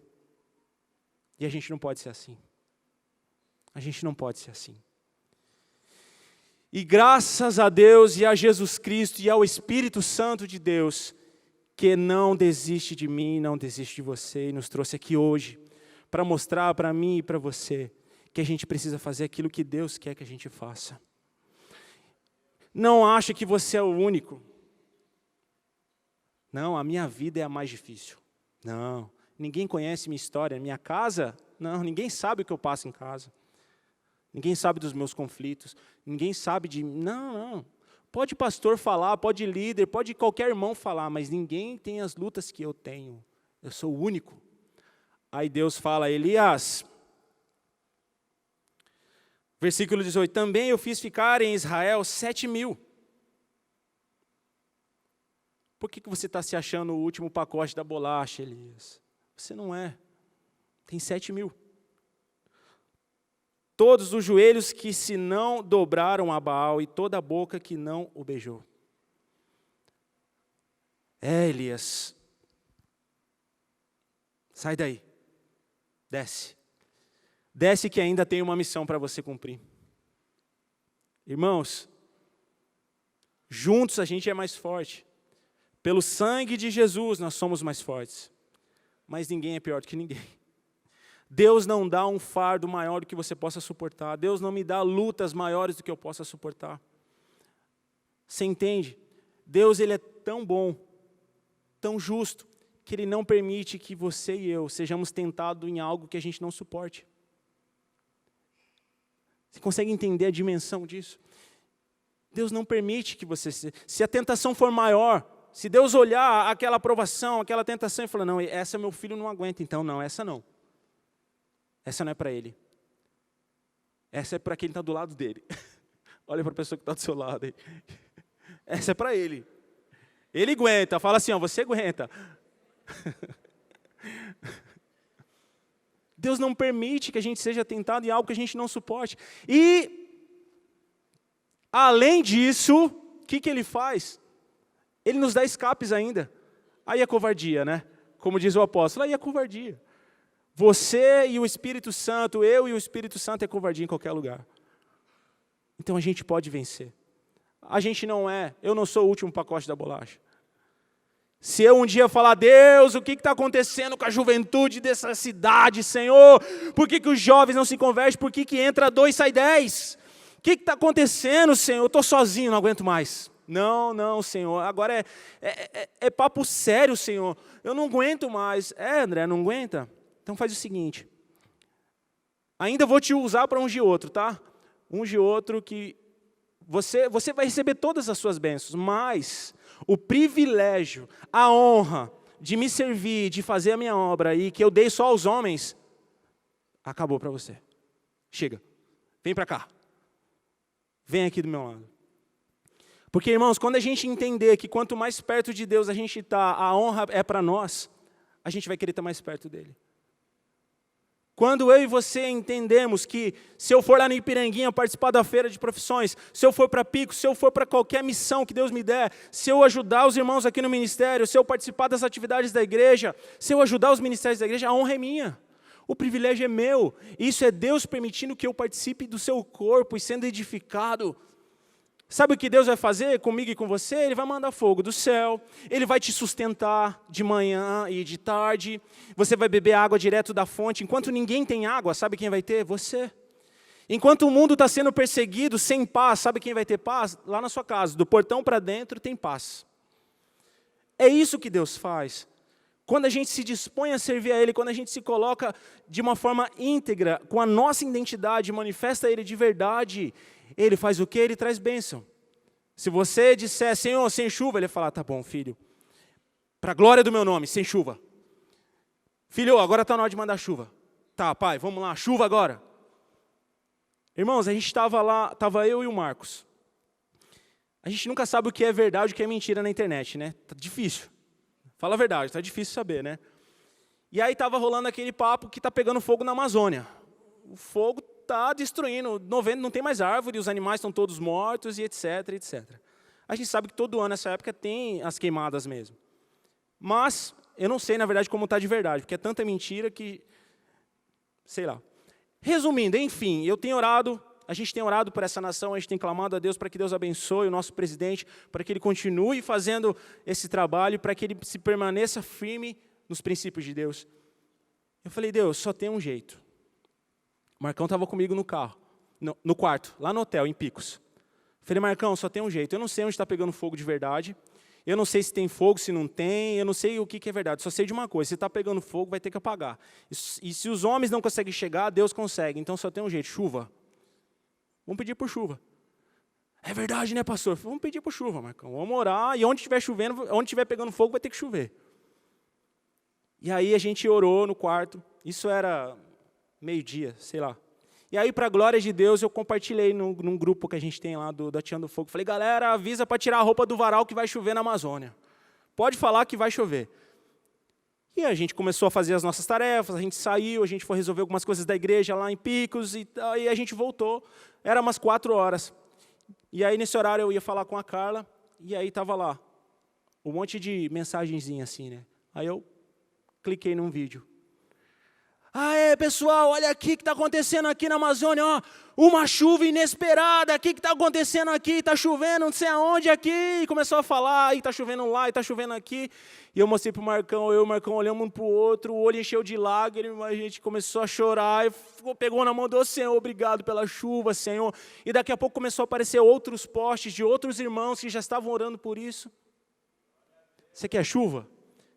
E a gente não pode ser assim. A gente não pode ser assim. E graças a Deus e a Jesus Cristo e ao Espírito Santo de Deus, que não desiste de mim, não desiste de você, e nos trouxe aqui hoje, para mostrar para mim e para você, que a gente precisa fazer aquilo que Deus quer que a gente faça. Não acha que você é o único. Não, a minha vida é a mais difícil. Não, ninguém conhece minha história, minha casa, não, ninguém sabe o que eu passo em casa. Ninguém sabe dos meus conflitos, ninguém sabe de... Não. Pode pastor falar, pode líder, pode qualquer irmão falar, mas ninguém tem as lutas que eu tenho. Eu sou o único. Aí Deus fala, Elias, versículo 18, também eu fiz ficar em Israel 7.000. Por que você está se achando o último pacote da bolacha, Elias? Você não é. Tem 7.000. Todos os joelhos que se não dobraram a Baal e toda a boca que não o beijou. Elias, sai daí, desce. Desce que ainda tem uma missão para você cumprir. Irmãos, juntos a gente é mais forte. Pelo sangue de Jesus nós somos mais fortes. Mas ninguém é pior do que ninguém. Deus não dá um fardo maior do que você possa suportar. Deus não me dá lutas maiores do que eu possa suportar. Você entende? Deus, Ele é tão bom, tão justo, que Ele não permite que você e eu sejamos tentados em algo que a gente não suporte. Você consegue entender a dimensão disso? Deus não permite que você... Se a tentação for maior, se Deus olhar aquela aprovação, aquela tentação e falar, não, essa meu filho não aguenta, então não, essa não. Essa não é para ele. Essa é para quem está do lado dele. Olha para a pessoa que está do seu lado aí. Essa é para ele. Ele aguenta, fala assim, ó, você aguenta. Deus não permite que a gente seja tentado em algo que a gente não suporte. E, além disso, o que Ele faz? Ele nos dá escapes ainda. Aí é covardia, né? Como diz o apóstolo, aí é covardia. Você e o Espírito Santo, eu e o Espírito Santo é covardia em qualquer lugar. Então a gente pode vencer. A gente não é, eu não sou o último pacote da bolacha. Se eu um dia falar, Deus, o que está acontecendo com a juventude dessa cidade, Senhor? Por que os jovens não se convertem? Por que entra 2, sai 10? O que está acontecendo, Senhor? Eu estou sozinho, não aguento mais. Não, Senhor, agora é papo sério, Senhor. Eu não aguento mais. André, não aguenta? Então faz o seguinte. Ainda vou te usar para ungir outro, tá? Ungir outro que você vai receber todas as suas bênçãos, mas o privilégio, a honra de me servir, de fazer a minha obra e que eu dei só aos homens, acabou para você. Chega, vem para cá. Vem aqui do meu lado. Porque, irmãos, quando a gente entender que quanto mais perto de Deus a gente está, a honra é para nós, a gente vai querer estar mais perto dele. Quando eu e você entendemos que se eu for lá no Ipiranguinha participar da feira de profissões, se eu for para Pico, se eu for para qualquer missão que Deus me der, se eu ajudar os irmãos aqui no ministério, se eu participar das atividades da igreja, se eu ajudar os ministérios da igreja, a honra é minha. O privilégio é meu. Isso é Deus permitindo que eu participe do seu corpo e sendo edificado. Sabe o que Deus vai fazer comigo e com você? Ele vai mandar fogo do céu, Ele vai te sustentar de manhã e de tarde, você vai beber água direto da fonte. Enquanto ninguém tem água, sabe quem vai ter? Você. Enquanto o mundo está sendo perseguido, sem paz, sabe quem vai ter paz? Lá na sua casa, do portão para dentro tem paz. É isso que Deus faz. Quando a gente se dispõe a servir a Ele, quando a gente se coloca de uma forma íntegra, com a nossa identidade, manifesta a Ele de verdade, Ele faz o quê? Ele traz bênção. Se você disser, Senhor, sem chuva, Ele vai falar, tá bom, filho, para a glória do meu nome, sem chuva. Filho, agora está na hora de mandar chuva. Tá, pai, vamos lá, chuva agora. Irmãos, a gente estava lá, estava eu e o Marcos. A gente nunca sabe o que é verdade e o que é mentira na internet, né? Tá difícil. Fala a verdade, tá difícil saber, né? E aí estava rolando aquele papo que está pegando fogo na Amazônia. O fogo está destruindo, não tem mais árvore, os animais estão todos mortos e etc, etc. A gente sabe que todo ano, nessa época, tem as queimadas mesmo. Mas, eu não sei, na verdade, como está de verdade, porque é tanta mentira que, sei lá. Resumindo, enfim, eu tenho orado, a gente tem orado por essa nação, a gente tem clamado a Deus para que Deus abençoe o nosso presidente, para que ele continue fazendo esse trabalho, para que ele se permaneça firme nos princípios de Deus. Eu falei, Deus, só tem um jeito. O Marcão estava comigo no carro, no quarto, lá no hotel, em Picos. Eu falei, Marcão, só tem um jeito. Eu não sei onde está pegando fogo de verdade. Eu não sei se tem fogo, se não tem. Eu não sei o que é verdade. Só sei de uma coisa, se está pegando fogo, vai ter que apagar. E se os homens não conseguem chegar, Deus consegue. Então só tem um jeito, chuva. Vamos pedir por chuva. É verdade, né, pastor? Vamos pedir por chuva, Marcão. Vamos orar. E onde estiver chovendo, onde estiver pegando fogo, vai ter que chover. E aí a gente orou no quarto. Isso era meio-dia, sei lá. E aí, para a glória de Deus, eu compartilhei num grupo que a gente tem lá do Ateando Fogo. Falei, galera, avisa para tirar a roupa do varal que vai chover na Amazônia. Pode falar que vai chover. E a gente começou a fazer as nossas tarefas, a gente saiu, a gente foi resolver algumas coisas da igreja lá em Picos, e aí a gente voltou. Era umas 4 horas. E aí, nesse horário, eu ia falar com a Carla, e aí estava lá um monte de mensagenzinha assim, né? Aí eu cliquei num vídeo. Pessoal, olha aqui o que está acontecendo aqui na Amazônia, ó, uma chuva inesperada, o que está acontecendo aqui, está chovendo não sei aonde aqui, e começou a falar, e está chovendo lá, e está chovendo aqui, e eu mostrei para o Marcão, eu e o Marcão olhamos um para o outro, o olho encheu de lágrimas, a gente começou a chorar, e pegou na mão do Senhor, obrigado pela chuva, Senhor, e daqui a pouco começou a aparecer outros postes de outros irmãos que já estavam orando por isso. Você quer chuva?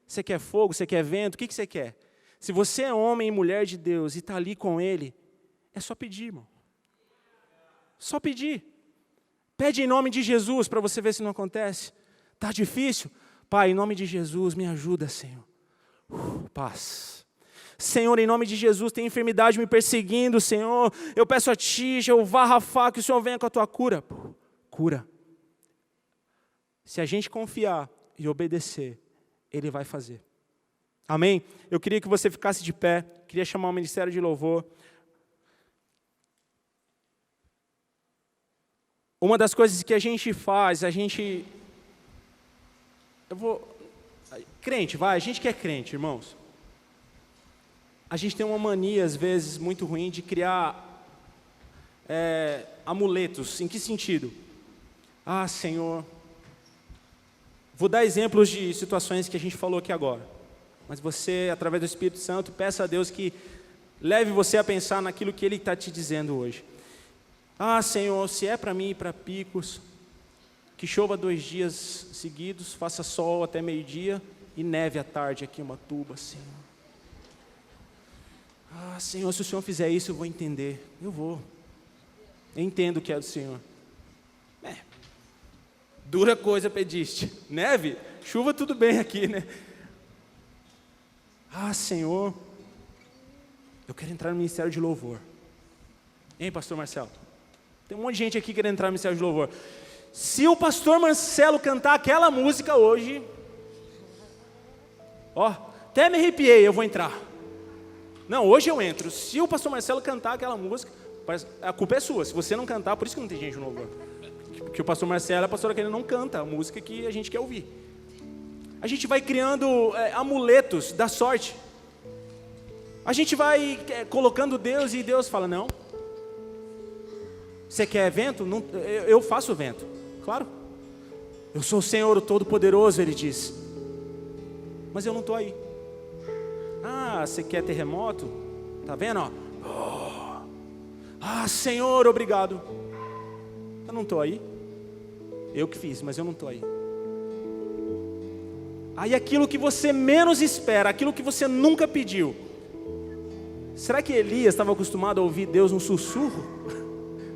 Você quer fogo? Você quer vento? O que você quer? Se você é homem e mulher de Deus e está ali com Ele, é só pedir, irmão. Só pedir. Pede em nome de Jesus para você ver se não acontece. Está difícil? Pai, em nome de Jesus, me ajuda, Senhor. Paz. Senhor, em nome de Jesus, tem enfermidade me perseguindo, Senhor. Eu peço a Ti, Jeová Rafá, que o Senhor venha com a Tua cura. Cura. Se a gente confiar e obedecer, Ele vai fazer. Amém? Eu queria que você ficasse de pé. Queria chamar o Ministério de Louvor. Uma das coisas que a gente faz, crente, a gente que é crente, irmãos. A gente tem uma mania, às vezes, muito ruim de criar amuletos. Em que sentido? Ah, Senhor, vou dar exemplos de situações que a gente falou aqui agora. Mas você, através do Espírito Santo, peça a Deus que leve você a pensar naquilo que Ele está te dizendo hoje. Ah, Senhor, se é para mim ir para Picos, que chova 2 dias seguidos, faça sol até meio-dia e neve à tarde aqui em Ubatuba, Senhor. Ah, Senhor, se o Senhor fizer isso, eu vou entender. Eu vou. Eu entendo o que é do Senhor. Dura coisa pediste. Neve? Chuva tudo bem aqui, né? Ah, Senhor, eu quero entrar no Ministério de Louvor. Hein, pastor Marcelo? Tem um monte de gente aqui querendo entrar no Ministério de Louvor. Se o pastor Marcelo cantar aquela música hoje, até me arrepiei, eu vou entrar. Não, hoje eu entro. Se o pastor Marcelo cantar aquela música, a culpa é sua. Se você não cantar, por isso que não tem gente no louvor. Porque o pastor Marcelo, a pastora Kelly não canta a música que a gente quer ouvir. A gente vai criando amuletos da sorte. A gente vai colocando Deus e Deus fala, não. Você quer vento? Não, eu faço vento. Claro. Eu sou o Senhor, o Todo-Poderoso, Ele diz. Mas eu não estou aí. Ah, você quer terremoto? Tá vendo? Ah, Senhor, obrigado. Eu não estou aí. Eu que fiz, mas eu não estou aí. Aí aquilo que você menos espera, aquilo que você nunca pediu. Será que Elias estava acostumado a ouvir Deus num sussurro?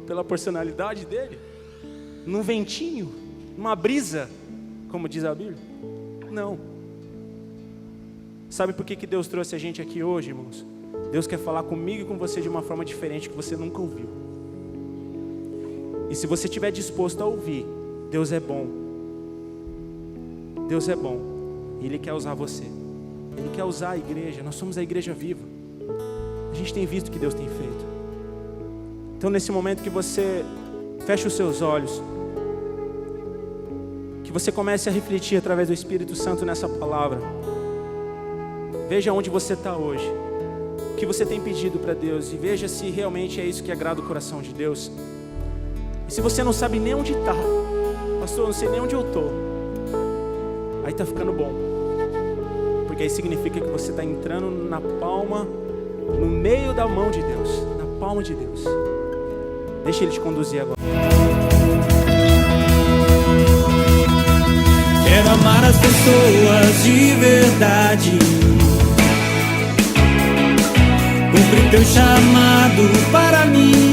Pela personalidade dele? Num ventinho? Numa brisa? Como diz a Bíblia? Não. Sabe por que Deus trouxe a gente aqui hoje, irmãos? Deus quer falar comigo e com você de uma forma diferente que você nunca ouviu. E se você estiver disposto a ouvir, Deus é bom. Deus é bom. E Ele quer usar você. Ele quer usar a igreja. Nós somos a igreja viva. A gente tem visto o que Deus tem feito. Então, nesse momento que você fecha os seus olhos, que você comece a refletir através do Espírito Santo nessa palavra. Veja onde você está hoje. O que você tem pedido para Deus. E veja se realmente é isso que agrada o coração de Deus. E se você não sabe nem onde está, pastor, eu não sei nem onde eu estou, aí está ficando bom. Porque aí significa que você está entrando na palma, no meio da mão de Deus. Na palma de Deus. Deixa Ele te conduzir agora. Quero amar as pessoas de verdade, cumprir teu chamado para mim.